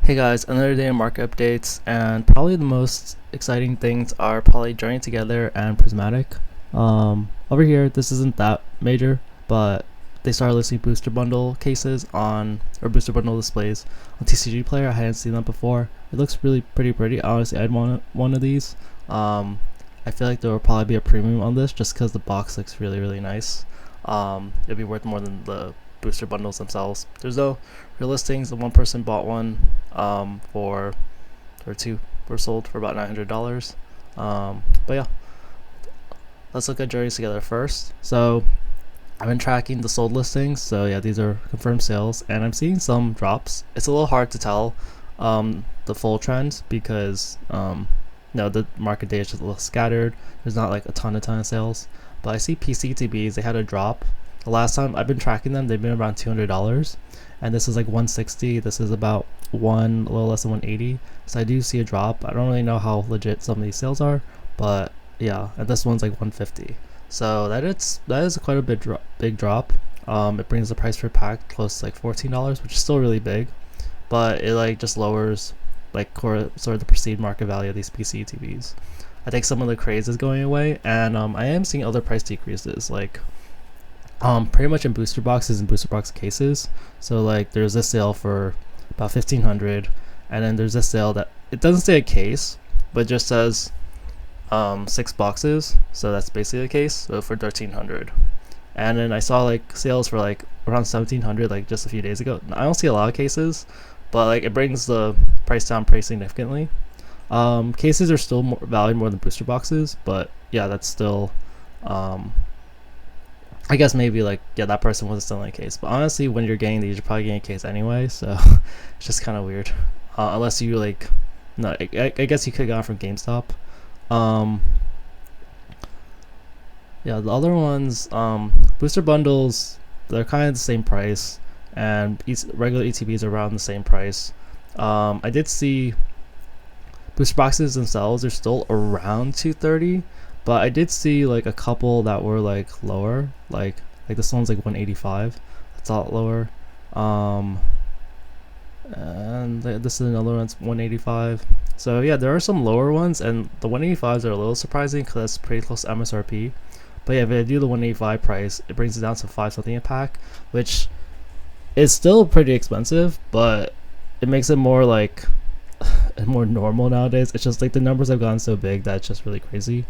Hey guys, another day of market updates, and probably the most exciting things are probably Journey Together and Prismatic. Over here, this isn't that major, but they started listing booster bundle cases on, or booster bundle displays on TCG Player. I hadn't seen that before. It looks really pretty. Honestly, I'd want one of these. I feel like there will probably be a premium on this just because the box looks really nice. It'd be worth more than the booster bundles themselves. There's no real listings. The one person bought one for, or two were sold for about $900. But yeah, let's look at Journeys Together first. So I've been tracking the sold listings. So yeah, these are confirmed sales, and I'm seeing some drops. It's a little hard to tell the full trend because the market data is just a little scattered. There's not like a ton of sales, but I see PCTBs, they had a drop. The last time I've been tracking them, they've been around $200, and this is like 160. This is about a little less than 180. So I do see a drop. I don't really know how legit some of these sales are, but yeah, and this one's like 150. So that is quite a big drop. It brings the price per pack close to like $14, which is still really big, but it like just lowers like sort of the perceived market value of these PCTVs. I think some of the craze is going away, and I am seeing other price decreases, like pretty much in booster boxes and booster box cases. So like there's this sale for about 1500, and then there's this sale that it doesn't say a case but just says 6 boxes, so that's basically a case, so for 1300. And then I saw like sales for like around 1700 like just a few days ago. I don't see a lot of cases, but like it brings the price down pretty significantly. Cases are still valued more than booster boxes, but yeah, that's still I guess maybe like, yeah, that person wasn't selling a case, but honestly when you're getting these, you're probably getting a case anyway, so it's just kind of weird, unless you like, no, I guess you could have gone from GameStop. Yeah, the other ones, booster bundles, they're kind of the same price, and regular ETBs are around the same price. I did see booster boxes themselves are still around 230, but I did see like a couple that were like lower, like this one's like 185. That's a lot lower. And this is another one's 185. So yeah, there are some lower ones, and the 185s are a little surprising because that's pretty close to MSRP. But yeah, if I do the 185 price, it brings it down to 5 something a pack, which is still pretty expensive, but it makes it more like more normal nowadays. It's just like the numbers have gotten so big that it's just really crazy.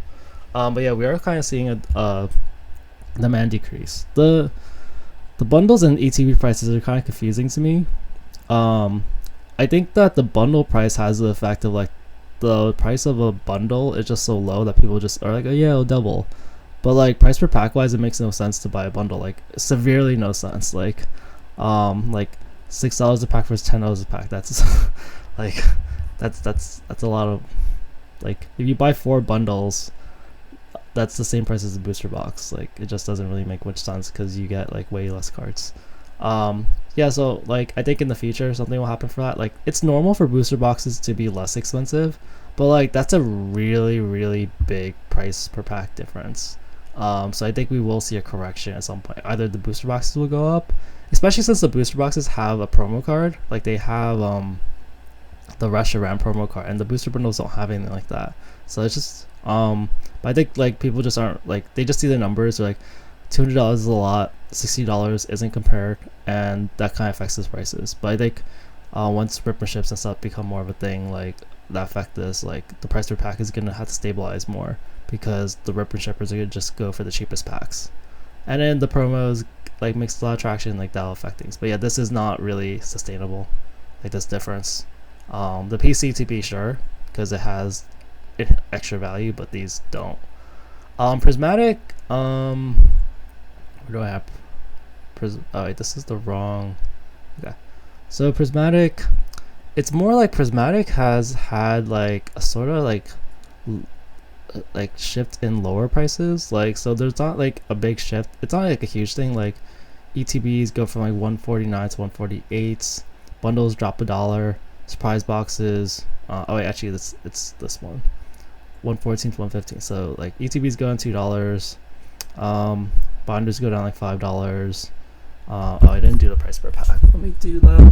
But yeah, we are kind of seeing a demand decrease. The bundles and ETB prices are kind of confusing to me. I think that the bundle price has the effect of like the price of a bundle is just so low that people just are like, oh yeah, it'll double. But like price per pack wise, it makes no sense to buy a bundle. Like severely no sense. Like $6 a pack versus $10 a pack. That's like that's a lot of, like, if you buy 4 bundles, that's the same price as a booster box. Like it just doesn't really make much sense because you get like way less cards. Yeah, so like I think in the future something will happen for that. Like it's normal for booster boxes to be less expensive, but like that's a really big price per pack difference. So I think we will see a correction at some point. Either the booster boxes will go up, especially since the booster boxes have a promo card. Like they have the Rush Around promo card, and the booster bundles don't have anything like that. So it's just but I think like people just aren't, like, they just see the numbers. They're like, $200 is a lot, $60 isn't compared, and that kind of affects the prices. But I think once rip and ships and stuff become more of a thing, like that affect this, like the price per pack is gonna have to stabilize more because the rip and shippers are gonna just go for the cheapest packs, and then the promos like makes a lot of traction, like that'll affect things. But yeah, this is not really sustainable, like this difference. The PCTP, sure, because it has extra value, but these don't. Prismatic, where do I have oh wait, this is the wrong, okay. So Prismatic, it's more like Prismatic has had like a sort of like shift in lower prices. Like, so there's not like a big shift. It's not like a huge thing. Like ETBs go from like 149 to 148, bundles drop $1, surprise boxes, oh wait, actually it's this one, 114 to 115. So like ETBs go down $2, binders go down like $5. Oh, I didn't do the price per pack. Let me do that.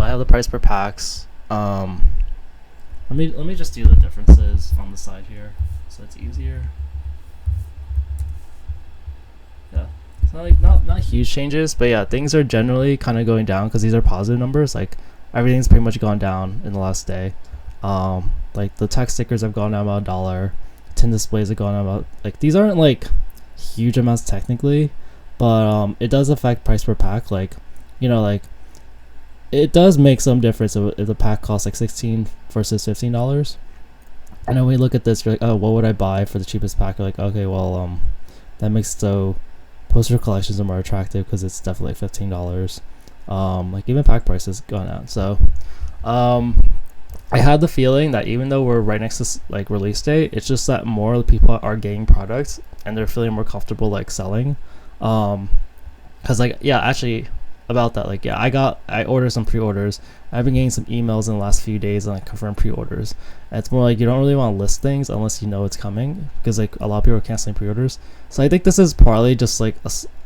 I have the price per packs. Let me just do the differences on the side here, so it's easier. Yeah, it's not huge changes, but yeah, things are generally kind of going down because these are positive numbers. Like everything's pretty much gone down in the last day. Like the text stickers have gone down about $1. Tin displays have gone down about, like, these aren't like huge amounts technically, but it does affect price per pack. Like, you know, like it does make some difference if the pack costs like $16 versus $15. And then when we look at this, you're like, oh, what would I buy for the cheapest pack? You're like, okay, well, that makes so poster collections are more attractive because it's definitely like $15. Like even pack prices gone out. So, I had the feeling that even though we're right next to like release date, it's just that more people are getting products and they're feeling more comfortable like selling. Cause like, yeah, actually about that, like, yeah, I ordered some pre-orders. I've been getting some emails in the last few days and like confirmed pre-orders. And it's more like you don't really want to list things unless you know it's coming, because like a lot of people are canceling pre-orders. So I think this is partly just like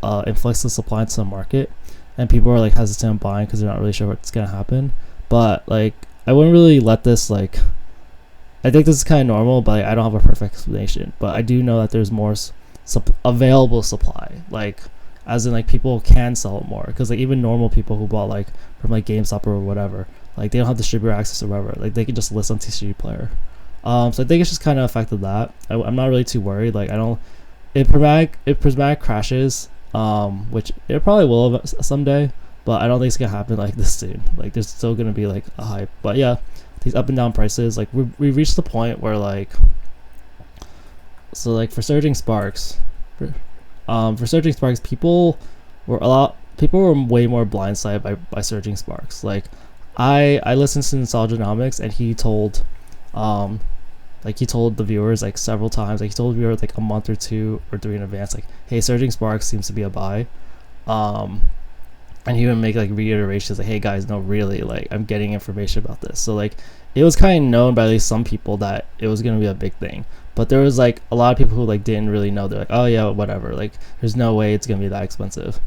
a influx of supply into the market, and people are like hesitant on buying because they're not really sure what's gonna happen. But like, I wouldn't really let this like, I think this is kind of normal, but like, I don't have a perfect explanation. But I do know that there's more available supply, like as in like people can sell it more, because like even normal people who bought like from like GameStop or whatever, like they don't have distributor access or whatever, like they can just list on TCG Player. So I think it's just kind of affected that. I'm not really too worried. Like I don't, if Prismatic crashes, which it probably will someday, but I don't think it's gonna happen like this soon. Like there's still gonna be like a hype. But yeah, these up and down prices, like we reached the point where like, so like for Surging Sparks, people were way more blindsided by Surging Sparks. Like I listened to Nostalgianomics, and he told the viewers like several times, like he told the viewers like a month or 2 or 3 in advance, like, hey, Surging Sparks seems to be a buy. And he would make like reiterations like, hey guys, no, really, like I'm getting information about this. So like it was kind of known by at least some people that it was going to be a big thing. But there was like a lot of people who like didn't really know. They're like, oh yeah, whatever, like there's no way it's going to be that expensive.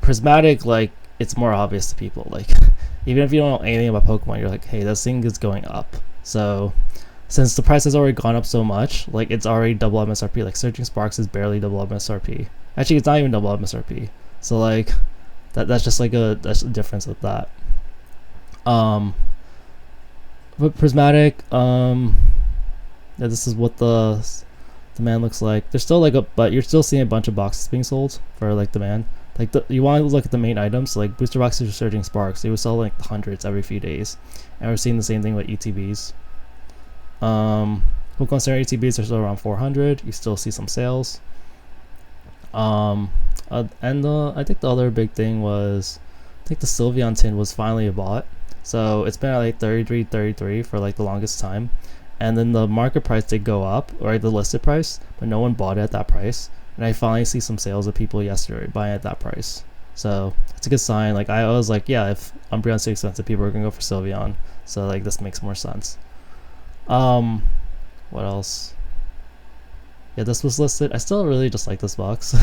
Prismatic, like it's more obvious to people. Like even if you don't know anything about Pokemon, you're like, hey, this thing is going up. So since the price has already gone up so much, like it's already double MSRP. Like Surging Sparks is barely double MSRP. Actually, it's not even double MSRP. So like that's just like that's a difference with that. But Prismatic, yeah, this is what the demand looks like. There's still like but you're still seeing a bunch of boxes being sold for like demand. Like you want to look at the main items, so like booster boxes for Surging Sparks, they would sell like hundreds every few days, and we're seeing the same thing with ETBs. Pokemon Center ETBs are still around 400. You still see some sales. And I think the other big thing was, I think the Sylveon tin was finally bought. So it's been at like 33 for like the longest time. And then the market price did go up, or the listed price, but no one bought it at that price. And I finally see some sales of people yesterday buying at that price. So it's a good sign. Like I was like, yeah, if Umbreon's too expensive, people are gonna go for Sylveon. So like this makes more sense. What else? Yeah, this was listed. I still really just like this box.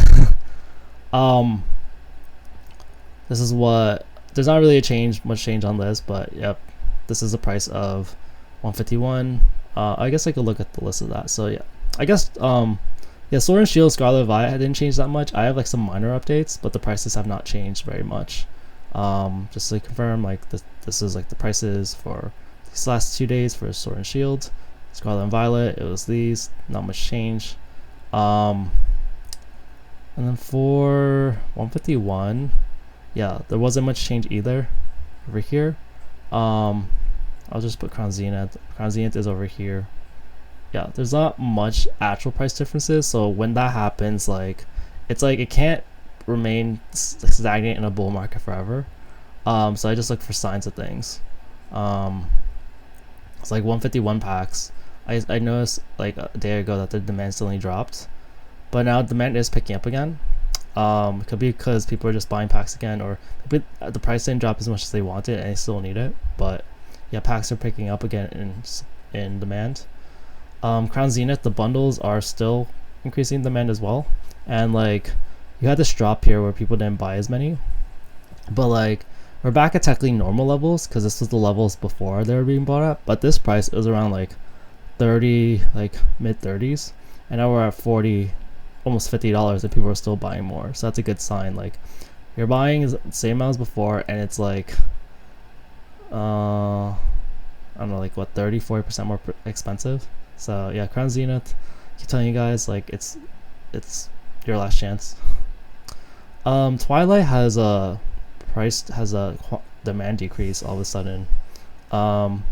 This is what, there's not really much change on this, but yep, this is the price of 151. I guess I could look at the list of that. So yeah, I guess yeah, Sword and Shield, Scarlet Violet didn't change that much. I have like some minor updates, but the prices have not changed very much. Just to confirm, like this is like the prices for these last 2 days for Sword and Shield, Scarlet and Violet. It was these, not much change. And then for 151, yeah, there wasn't much change either over here. I'll just put Crown Zenith. Crown Zenith is over here. Yeah, there's not much actual price differences. So when that happens, like it's like it can't remain stagnant in a bull market forever. So I just look for signs of things. It's like 151 packs. I noticed like a day ago that the demand suddenly dropped, but now demand is picking up again. It could be because people are just buying packs again, or maybe the price didn't drop as much as they wanted and they still need it. But yeah, packs are picking up again in demand. Crown Zenith, the bundles are still increasing demand as well, and like you had this drop here where people didn't buy as many, but like we're back at technically normal levels because this was the levels before they were being bought at. But this price is around like 30, like mid 30s, and now we're at 40, almost $50, and people are still buying more. So that's a good sign. Like you're buying the same amount as before, and it's like I don't know, like what, 30-40% more expensive. So yeah, Crown Zenith, keep telling you guys, like it's your last chance. Twilight has a demand decrease all of a sudden. I'm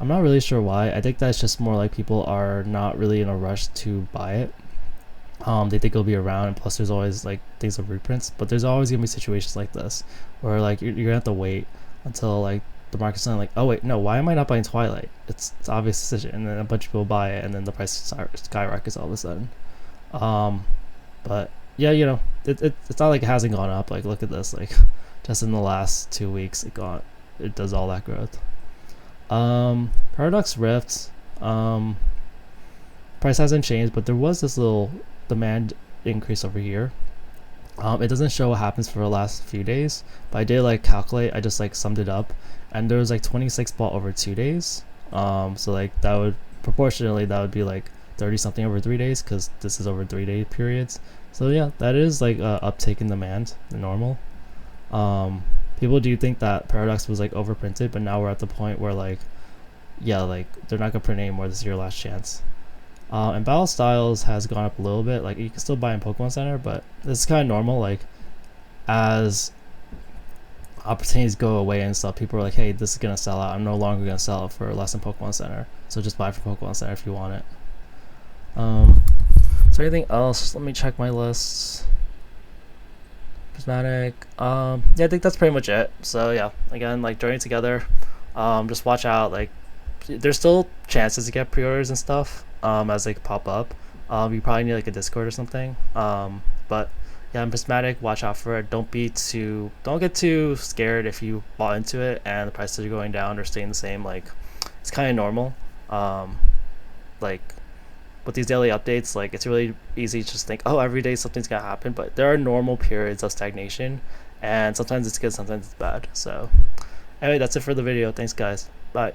not really sure why. I think that's just more like people are not really in a rush to buy it. They think it'll be around, and plus there's always like things of reprints, but there's always gonna be situations like this where like you're gonna have to wait until like the market's not like, oh wait, no, why am I not buying Twilight? It's obvious decision, and then a bunch of people buy it, and then the price skyrockets all of a sudden. But yeah, you know, it's not like it hasn't gone up. Like look at this, like just in the last 2 weeks, it does all that growth. Paradox Rift, price hasn't changed, but there was this little demand increase over here. It doesn't show what happens for the last few days, but I did like calculate. I just like summed it up, and there was like 26 bought over 2 days. So like that would proportionally that would be like 30 something over 3 days, because this is over 3 day periods. So yeah, that is like a uptake in demand, the normal. People do think that Paradox was like overprinted, but now we're at the point where like, yeah, like they're not gonna print anymore. This is your last chance. And battle styles has gone up a little bit. Like you can still buy in Pokemon Center, but this is kind of normal. Like as opportunities go away and stuff, people are like, hey, this is gonna sell out. I'm no longer gonna sell it for less than Pokemon Center, so just buy from Pokemon Center if you want it. So anything else? Let me check my lists. Prismatic. Yeah, I think that's pretty much it. So yeah, again, like joining together. Just watch out. Like there's still chances to get pre-orders and stuff as they pop up. You probably need like a Discord or something. But yeah, in Prismatic, watch out for it. Don't get too scared if you bought into it and the prices are going down or staying the same. Like it's kind of normal. Like with these daily updates, like it's really easy to just think, oh, every day something's gonna happen, but there are normal periods of stagnation, and sometimes it's good, sometimes it's bad. So anyway, that's it for the video. Thanks guys, bye.